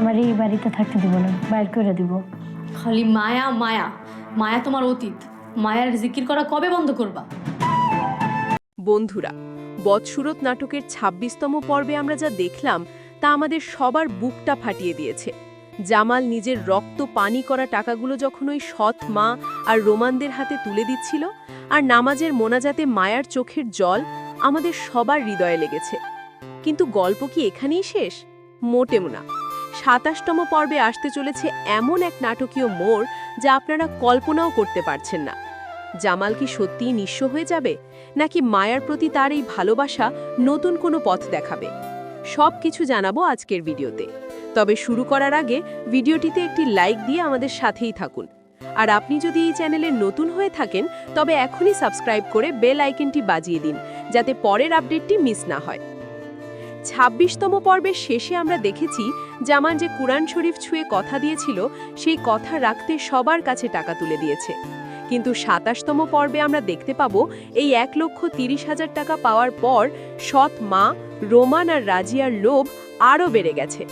আমার এই বাড়িতে থাকতে দিব না, বাইর করে দিব। খালি মায়া মায়া মায়া, তোমার অতীত। মায়ার জিকির করা কবে বন্ধ করবা? বন্ধুরা, বৎসুরত নাটকের ২৬তম পর্বে আমরা যা দেখলাম তা আমাদের সবার বুকটা ফাটিয়ে দিয়েছে। জামাল নিজের রক্ত পানি করা টাকাগুলো যখন ওই সৎ মা আর রোমানদের হাতে তুলে দিচ্ছিল, আর নামাজের মোনাজাতে মায়ার চোখের জল আমাদের সবার হৃদয়ে লেগেছে। কিন্তু গল্প কি এখানেই শেষ? মোটেও না। ২৭তম পর্বে আসতে চলেছে এমন এক নাটকীয় মোড় যা আপনারা কল্পনাও করতে পারছেন না। জামাল কি সত্যিই নিঃস্ব হয়ে যাবে, নাকি মায়ার প্রতি তার এই ভালোবাসা নতুন কোনো পথ দেখাবে? সব কিছু জানাবো আজকের ভিডিওতে। তবে শুরু করার আগে ভিডিওটিতে একটি লাইক দিয়ে আমাদের সাথেই থাকুন। আর আপনি যদি এই চ্যানেলে নতুন হয়ে থাকেন তবে এখনই সাবস্ক্রাইব করে বেল আইকনটি বাজিয়ে দিন, যাতে পরের আপডেটটি মিস না হয়। ২৬তম পর্বের শেষে আমরা দেখেছি জামাল যে কুরআন শরীফ ছুঁয়ে কথা দিয়েছিল সেই কথা রাখতে সবার কাছে টাকা তুলে দিয়েছে। কিন্তু ২৭তম পর্বে আমরা দেখতে পাবো এই ১,৩০,০০০ টাকা পাওয়ার পর সৎ মা, রোমান আর রাজিয়ার লোভ আরও বেড়ে গেছে।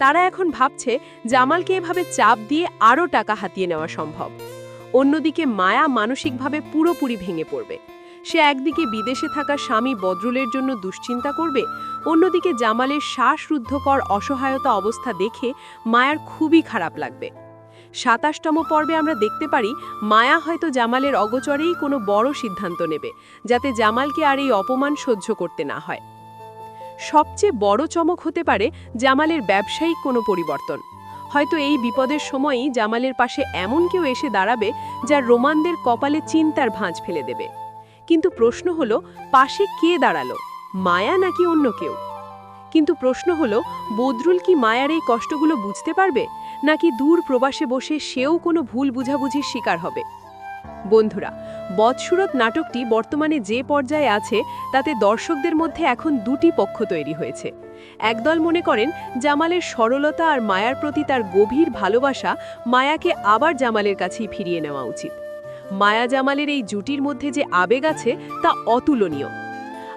তারা এখন ভাবছে জামালকে এভাবে চাপ দিয়ে আরও টাকা হাতিয়ে নেওয়া সম্ভব। অন্যদিকে মায়া মানসিকভাবে পুরোপুরি ভেঙে পড়বে। সে একদিকে বিদেশে থাকা স্বামী বদরুলের জন্য দুশ্চিন্তা করবে, অন্যদিকে জামালের শ্বাসরুদ্ধকর অসহায়তা অবস্থা দেখে মায়ার খুবই খারাপ লাগবে। ২৭তম পর্বে আমরা দেখতে পারি মায়া হয়তো জামালের অগোচরেই কোনো বড় সিদ্ধান্ত নেবে, যাতে জামালকে আর এই অপমান সহ্য করতে না হয়। সবচেয়ে বড় চমক হতে পারে জামালের ব্যবসায়িক কোনো পরিবর্তন। হয়তো এই বিপদের সময়ই জামালের পাশে এমন কেউ এসে দাঁড়াবে যা রোমানদের কপালে চিন্তার ভাঁজ ফেলে দেবে। কিন্তু প্রশ্ন হলো, পাশে কে দাঁড়ালো, মায়া নাকি অন্য কেউ? কিন্তু প্রশ্ন হলো, বদরুল কি মায়ার এই কষ্টগুলো বুঝতে পারবে, নাকি দূর প্রবাসে বসে সেও কোনো ভুল বুঝাবুঝির শিকার হবে? বন্ধুরা, বৎসুরত নাটকটি বর্তমানে যে পর্যায়ে আছে তাতে দর্শকদের মধ্যে এখন দুটি পক্ষ তৈরি হয়েছে। একদল মনে করেন জামালের সরলতা আর মায়ার প্রতি তার গভীর ভালোবাসা মায়াকে আবার জামালের কাছেই ফিরিয়ে নেওয়া উচিত। মায়া জামালের এই জুটির মধ্যে যে আবেগ আছে তা অতুলনীয়।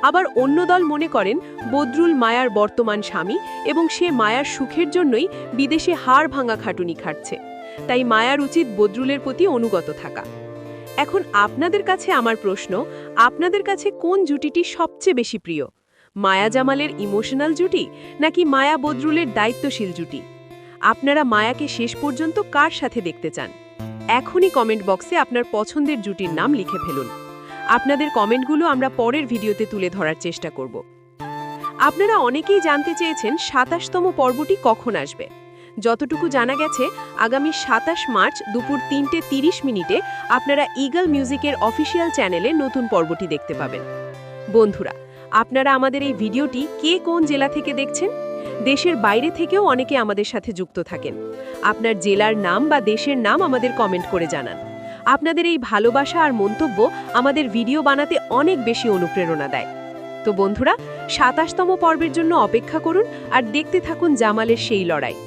আবার অন্য দল মনে করেন বদরুল মায়ার বর্তমান স্বামী এবং সে মায়ার সুখের জন্যই বিদেশে হাড় ভাঙা খাটুনি খাটছে, তাই মায়ার উচিত বদরুলের প্রতি অনুগত থাকা। এখন আপনাদের কাছে আমার প্রশ্ন, আপনাদের কাছে কোন জুটিটি সবচেয়ে বেশি প্রিয়? মায়া জামালের ইমোশনাল জুটি, নাকি মায়া বদরুলের দায়িত্বশীল জুটি? আপনারা মায়াকে শেষ পর্যন্ত কার সাথে দেখতে চান? এখনই কমেন্ট বক্সে আপনার পছন্দের জুটির নাম লিখে ফেলুন। আপনাদের কমেন্টগুলো আমরা পরের ভিডিওতে তুলে ধরার চেষ্টা করব। আপনারা অনেকেই জানতে চেয়েছেন ২৭তম পর্বটি কখন আসবে। যতটুকু জানা গেছে আগামী ২৭ মার্চ দুপুর ৩:৩০ আপনারা ঈগল মিউজিকের অফিসিয়াল চ্যানেলে নতুন পর্বটি দেখতে পাবেন। বন্ধুরা, আপনারা আমাদের এই ভিডিওটি কে কোন জেলা থেকে দেখছেন? দেশের বাইরে থেকেও অনেকে আমাদের সাথে যুক্ত থাকেন। আপনার জেলার নাম বা দেশের নাম আমাদের কমেন্ট করে জানান। আপনাদের এই ভালোবাসা আর মন্তব্য আমাদের ভিডিও বানাতে অনেক বেশি অনুপ্রেরণা দেয়। তো বন্ধুরা, ২৭তম পর্বের জন্য অপেক্ষা করুন আর দেখতে থাকুন জামালের সেই লড়াই।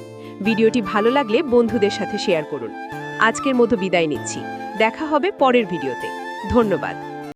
ভিডিওটি ভালো লাগলে বন্ধুদের সাথে শেয়ার করুন। আজকের মতো বিদায় নিচ্ছি। দেখা হবে পরের ভিডিওতে। ধন্যবাদ।